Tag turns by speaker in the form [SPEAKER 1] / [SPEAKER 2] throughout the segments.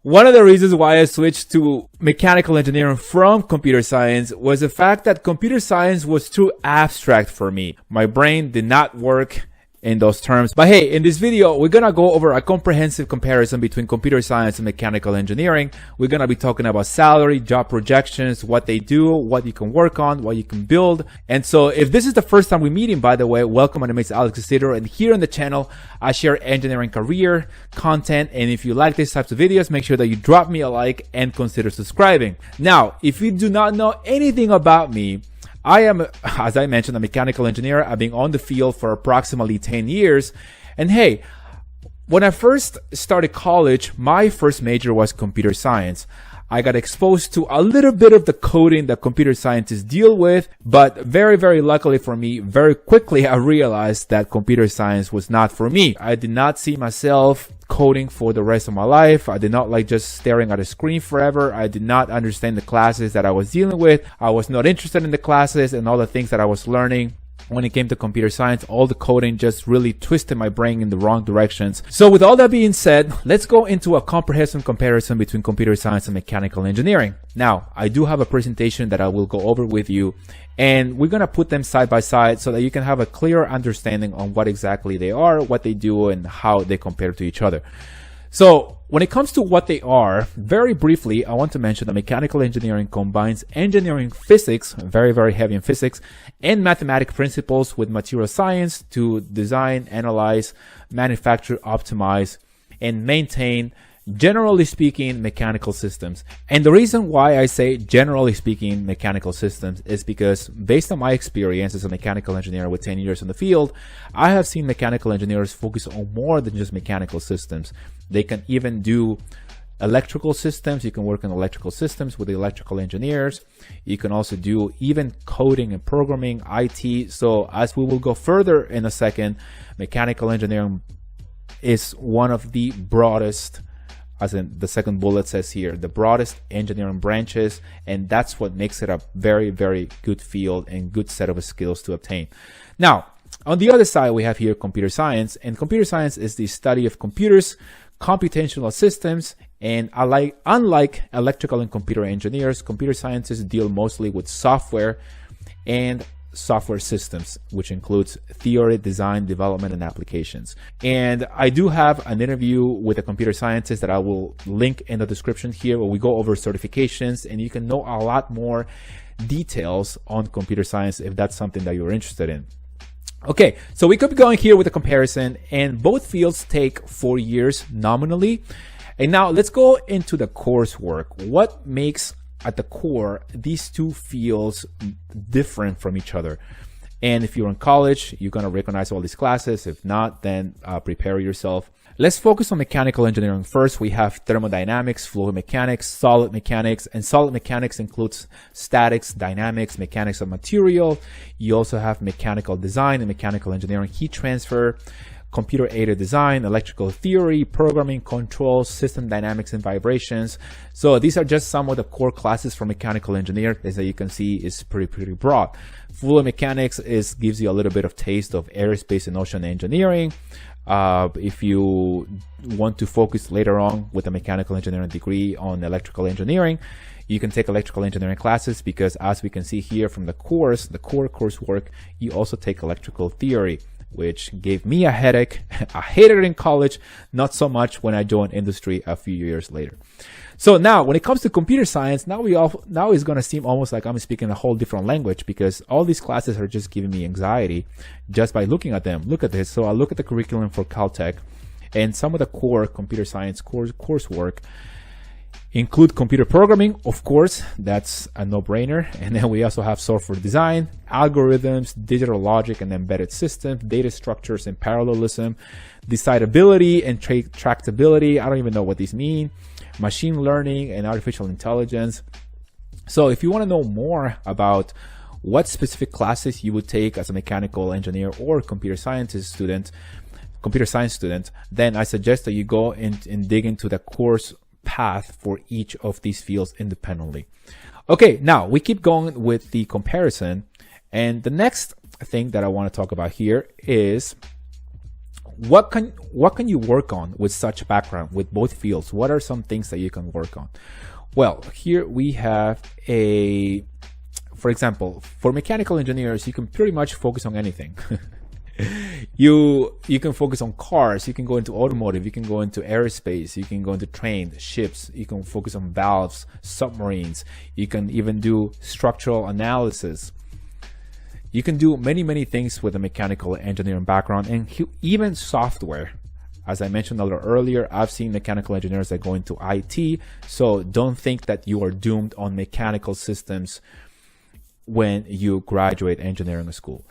[SPEAKER 1] One of the reasons why I switched to mechanical engineering from computer science was the fact that computer science was too abstract for me. My brain did not work in those terms. But hey, in this video, we're gonna go over a comprehensive comparison between computer science and mechanical engineering. We're gonna be talking about salary, job projections, what they do, what you can work on, what you can build. And so if this is the first time we're meeting, by the way, welcome. My name is Alex Isidro, and here on the channel, I share engineering career content. And if you like these types of videos, make sure that you drop me a like and consider subscribing. Now, if you do not know anything about me, I am, as I mentioned, a mechanical engineer. I've been on the field for approximately 10 years. And hey, when I first started college, my first major was computer science. I got exposed to a little bit of the coding that computer scientists deal with, but very, very luckily for me, very quickly I realized that computer science was not for me. I did not see myself coding for the rest of my life. I did not like just staring at a screen forever. I did not understand the classes that I was dealing with. I was not interested in the classes and all the things that I was learning. When it came to computer science, all the coding just really twisted my brain in the wrong directions. So with all that being said, let's go into a comprehensive comparison between computer science and mechanical engineering. Now, I do have a presentation that I will go over with you, and we're going to put them side by side so that you can have a clear understanding on what exactly they are, what they do, and how they compare to each other. So when it comes to what they are, very briefly, I want to mention that mechanical engineering combines engineering physics, very, very heavy in physics, and mathematical principles with material science to design, analyze, manufacture, optimize, and maintain, generally speaking, mechanical systems. And the reason why I say generally speaking mechanical systems is because based on my experience as a mechanical engineer with 10 years in the field, I have seen mechanical engineers focus on more than just mechanical systems. They can even do electrical systems. You can work on electrical systems with the electrical engineers. You can also do even coding and programming, IT. So as we will go further in a second, mechanical engineering is one of the broadest, as in the second bullet says here, the broadest engineering branches, and that's what makes it a very, very good field and good set of skills to obtain. Now, on the other side, we have here computer science, and computer science is the study of computers, computational systems, and unlike electrical and computer engineers, computer scientists deal mostly with software and software systems, which includes theory, design, development, and applications. And I do have an interview with a computer scientist that I will link in the description here, where we go over certifications and you can know a lot more details on computer science if that's something that you're interested in. Okay, so we could be going here with a comparison, and both fields take 4 years nominally. And now let's go into the coursework. What makes at the core these two fields different from each other? And if you're in college, you're going to recognize all these classes. If not, then prepare yourself. Let's focus on mechanical engineering first. We have thermodynamics, fluid mechanics, solid mechanics, and solid mechanics includes statics, dynamics, mechanics of material. You also have mechanical design and mechanical engineering, heat transfer, computer-aided design, electrical theory, programming, control, system dynamics, and vibrations. So these are just some of the core classes for mechanical engineering. As you can see, is pretty broad. Fluid mechanics gives you a little bit of taste of aerospace and ocean engineering. If you want to focus later on with a mechanical engineering degree on electrical engineering, you can take electrical engineering classes, because as we can see here from the core coursework, you also take electrical theory, which gave me a headache. I hated it in college, not so much when I joined industry a few years later. So now when it comes to computer science, now it's going to seem almost like I'm speaking a whole different language, because all these classes are just giving me anxiety just by looking at them. Look at this. So I look at the curriculum for Caltech, and some of the core computer science coursework include computer programming. Of course, that's a no-brainer. And then we also have software design, algorithms, digital logic and embedded systems, data structures and parallelism, decidability and tractability. I don't even know what these mean. Machine learning and artificial intelligence. So if you want to know more about what specific classes you would take as a mechanical engineer or computer science student, then I suggest that you go and dig into the course path for each of these fields independently. Okay, now we keep going with the comparison, and the next thing that I want to talk about here is what can you work on with such a background, with both fields? What are some things that you can work on? Well, here we have for example, for mechanical engineers, you can pretty much focus on anything. You can focus on cars, you can go into automotive, you can go into aerospace, you can go into trains, ships, you can focus on valves, submarines, you can even do structural analysis. You can do many things with a mechanical engineering background, and even software. As I mentioned a little earlier, I've seen mechanical engineers that go into IT, so don't think that you are doomed on mechanical systems when you graduate engineering school.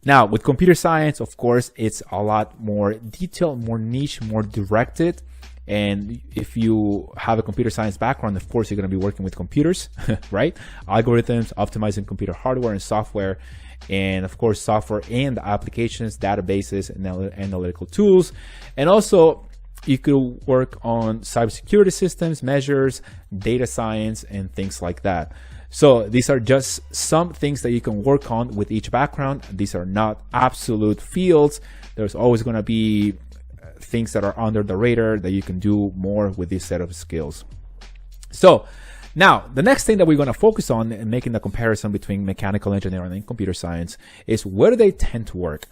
[SPEAKER 1] Now, with computer science, of course, it's a lot more detailed, more niche, more directed. And if you have a computer science background, of course, you're going to be working with computers, right? Algorithms, optimizing computer hardware and software, and of course, software and applications, databases, and analytical tools. And also, you could work on cybersecurity systems, measures, data science, and things like that. So these are just some things that you can work on with each background. These are not absolute fields. There's always going to be things that are under the radar that you can do more with this set of skills. So now the next thing that we're going to focus on in making the comparison between mechanical engineering and computer science is where do they tend to work.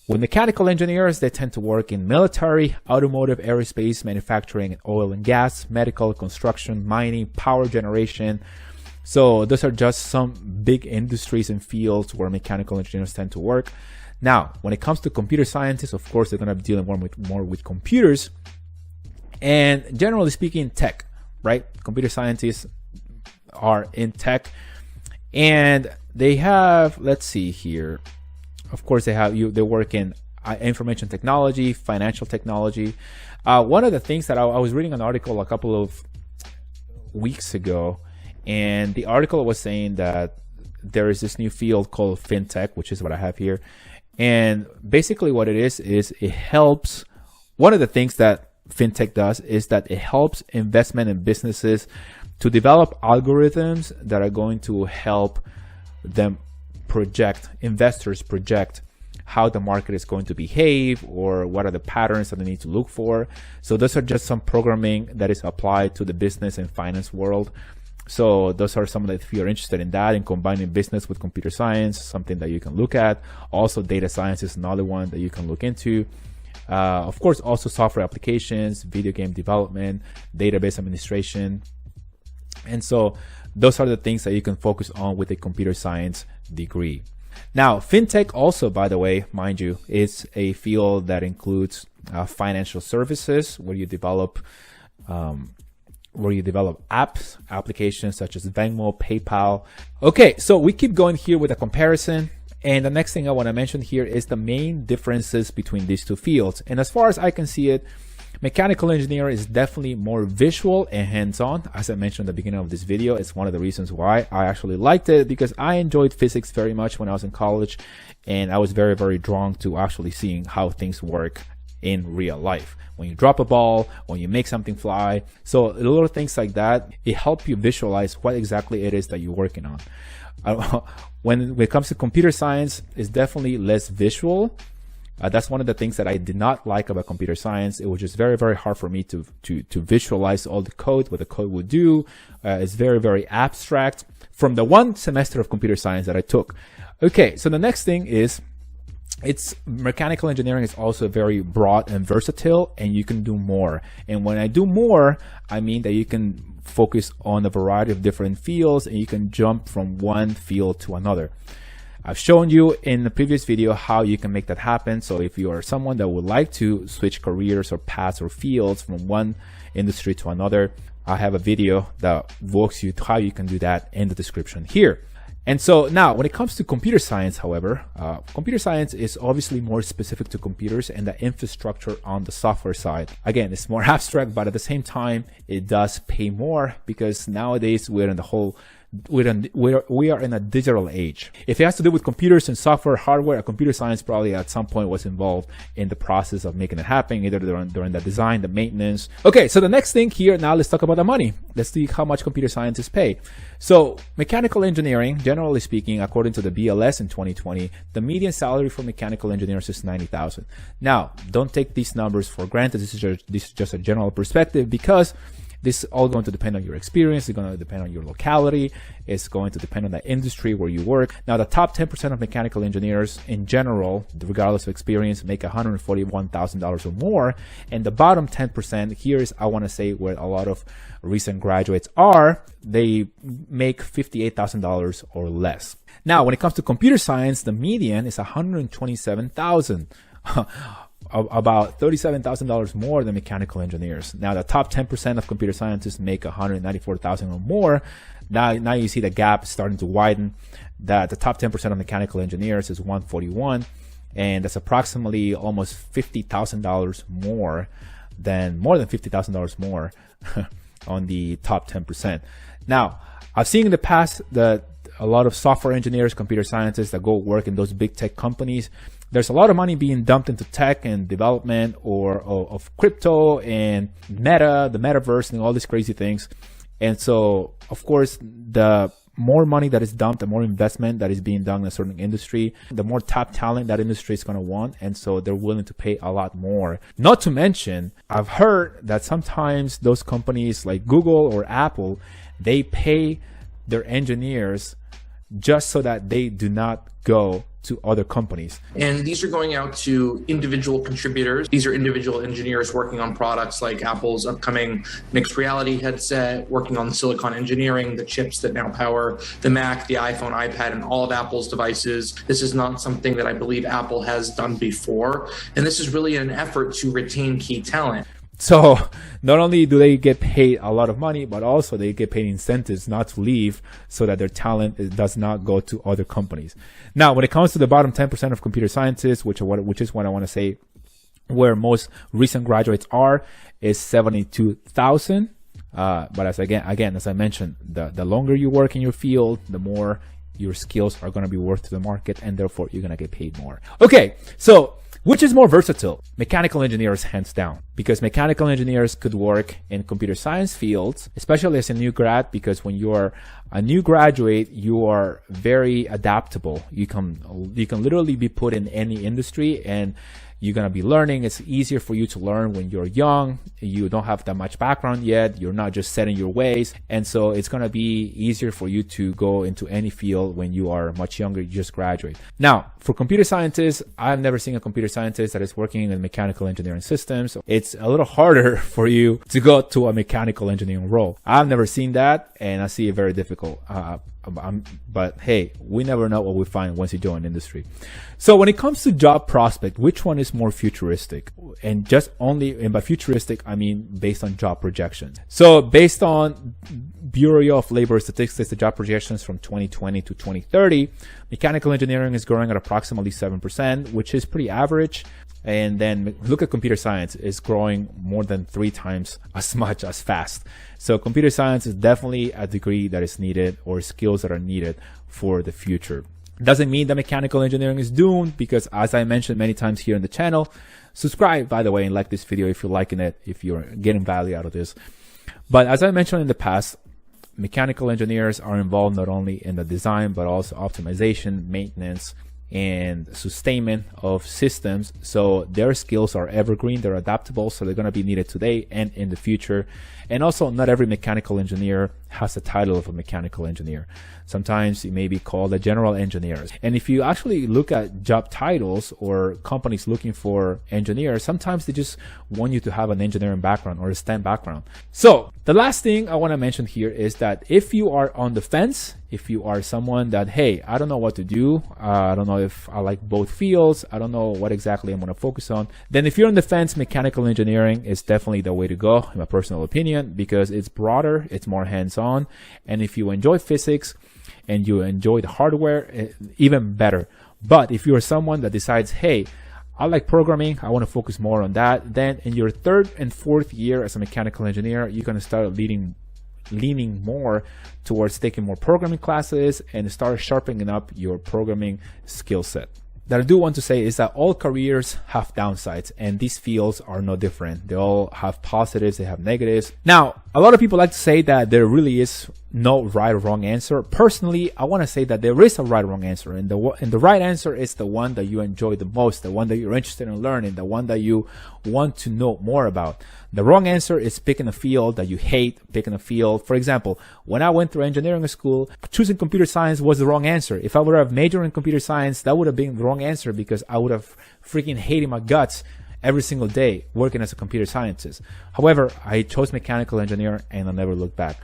[SPEAKER 1] With mechanical engineers, they tend to work in military, automotive, aerospace, manufacturing, oil and gas, medical, construction, mining, power generation. So those are just some big industries and fields where mechanical engineers tend to work. Now, when it comes to computer scientists, of course, they're going to be dealing more with computers, and generally speaking, tech, right? Computer scientists are in tech, and they have, let's see here. Of course, they work in information technology, financial technology. One of the things that I was reading an article a couple of weeks ago, and the article was saying that there is this new field called fintech, which is what I have here. And basically what it is it helps. One of the things that fintech does is that it helps investment in businesses to develop algorithms that are going to help them investors project how the market is going to behave, or what are the patterns that they need to look for. So those are just some programming that is applied to the business and finance world. So those are some of the, if you're interested in that and combining business with computer science, something that you can look at. Also, data science is another one that you can look into. Of course, also software applications, video game development, database administration. And so those are the things that you can focus on with a computer science degree. Now, fintech also, by the way, mind you, is a field that includes financial services, where you develop applications such as Venmo, PayPal. Okay, so we keep going here with a comparison. And the next thing I want to mention here is the main differences between these two fields. And as far as I can see it, mechanical engineering is definitely more visual and hands-on. As I mentioned at the beginning of this video, it's one of the reasons why I actually liked it, because I enjoyed physics very much when I was in college. And I was very drawn to actually seeing how things work in real life. When you drop a ball, when you make something fly. So little things like that, it helps you visualize what exactly it is that you're working on. When it comes to computer science, it's definitely less visual. That's one of the things that I did not like about computer science. It was just very hard for me to visualize all the code, what the code would do. It's very abstract from the one semester of computer science that I took. Okay, so the next thing is, mechanical engineering is also very broad and versatile, and you can do more. And when I do more, I mean that you can focus on a variety of different fields, and you can jump from one field to another. I've shown you in the previous video how you can make that happen. So if you are someone that would like to switch careers or paths or fields from one industry to another, I have a video that walks you through how you can do that in the description here. And so now when it comes to computer science, however, computer science is obviously more specific to computers and the infrastructure on the software side. Again, it's more abstract, but at the same time, it does pay more, because nowadays we're in the whole we are in a digital age. If it has to do with computers and software, hardware, computer science probably at some point was involved in the process of making it happen, either during the design, the maintenance. Okay, so the next thing here, now let's talk about the money. Let's see how much computer scientists pay. So mechanical engineering, generally speaking, according to the BLS in 2020, the median salary for mechanical engineers is $90,000. Now, don't take these numbers for granted. This is just a general perspective, because this is all going to depend on your experience. It's going to depend on your locality. It's going to depend on the industry where you work. Now, the top 10% of mechanical engineers in general, regardless of experience, make $141,000 or more. And the bottom 10%, here's, I want to say, where a lot of recent graduates are, they make $58,000 or less. Now, when it comes to computer science, the median is $127,000. About $37,000 more than mechanical engineers. Now, the top 10% of computer scientists make $194,000 or more. Now you see the gap starting to widen. That the top 10% of mechanical engineers is $141,000, and that's approximately almost $50,000 more than $50,000 more on the top 10%. Now, I've seen in the past that a lot of software engineers, computer scientists that go work in those big tech companies, there's a lot of money being dumped into tech and development or of crypto and meta, the metaverse, and all these crazy things. And so, of course, the more money that is dumped, the more investment that is being done in a certain industry, the more top talent that industry is going to want. And so they're willing to pay a lot more. Not to mention, I've heard that sometimes those companies like Google or Apple, they pay their engineers just so that they do not go to other companies.
[SPEAKER 2] And these are going out to individual contributors. These are individual engineers working on products like Apple's upcoming mixed reality headset, working on silicon engineering, the chips that now power the Mac, the iPhone, iPad, and all of Apple's devices. This is not something that I believe Apple has done before. And this is really an effort to retain key talent.
[SPEAKER 1] So not only do they get paid a lot of money, but also they get paid incentives not to leave so that their talent does not go to other companies. Now, when it comes to the bottom 10% of computer scientists, which is what I want to say, where most recent graduates are, is 72,000. But as I mentioned, the longer you work in your field, the more your skills are going to be worth to the market, and therefore you're going to get paid more. Okay, so which is more versatile? Mechanical engineers, hands down, because mechanical engineers could work in computer science fields, especially as a new grad, because when you're a new graduate, you are very adaptable. You can literally be put in any industry and you're going to be learning. It's easier for you to learn when you're young. You don't have that much background yet. You're not just set in your ways. And so it's going to be easier for you to go into any field when you are much younger, you just graduate. Now, for computer scientists, I've never seen a computer scientist that is working in mechanical engineering systems. It's a little harder for you to go to a mechanical engineering role. I've never seen that, and I see it very difficult. But hey, we never know what we find once you join industry. So when it comes to job prospect, which one is more futuristic? And by futuristic, I mean based on job projections. So based on Bureau of Labor Statistics, the job projections from 2020 to 2030, mechanical engineering is growing at approximately 7%, which is pretty average. And then look at computer science, it's growing more than 3 times as much as fast. So computer science is definitely a degree that is needed, or skills that are needed for the future. Doesn't mean that mechanical engineering is doomed, because as I mentioned many times here in the channel, subscribe, by the way, and like this video if you're liking it, if you're getting value out of this. But as I mentioned in the past, mechanical engineers are involved not only in the design, but also optimization, maintenance, and sustainment of systems. So their skills are evergreen, they're adaptable, so they're going to be needed today and in the future. And also, not every mechanical engineer has the title of a mechanical engineer. Sometimes you may be called a general engineer. And if you actually look at job titles or companies looking for engineers, sometimes they just want you to have an engineering background or a STEM background. So the last thing I want to mention here is that if you are on the fence, if you are someone that, hey, I don't know what to do, I don't know if I like both fields, I don't know what exactly I'm going to focus on, then if you're on the fence, mechanical engineering is definitely the way to go, in my personal opinion, because it's broader, it's more hands-on, and if you enjoy physics and you enjoy the hardware, even better. But if you're someone that decides, hey, I like programming, I want to focus more on that, then in your 3rd and 4th year as a mechanical engineer, you're going to start leading leaning more towards taking more programming classes and start sharpening up your programming skill set. That I do want to say is that all careers have downsides, and these fields are no different. They all have positives, they have negatives. Now, a lot of people like to say that there really is no right or wrong answer. Personally, I want to say that there is a right or wrong answer, and the right answer is the one that you enjoy the most, the one that you're interested in learning, the one that you want to know more about. The wrong answer is picking a field that you hate, picking a field. For example, when I went through engineering school, choosing computer science was the wrong answer. If I would have majored in computer science, that would have been the wrong answer, because I would have freaking hated my guts every single day working as a computer scientist. However, I chose mechanical engineer and I never looked back.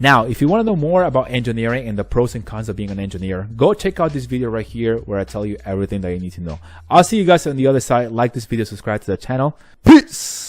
[SPEAKER 1] Now, if you want to know more about engineering and the pros and cons of being an engineer, go check out this video right here where I tell you everything that you need to know. I'll see you guys on the other side. Like this video, subscribe to the channel. Peace!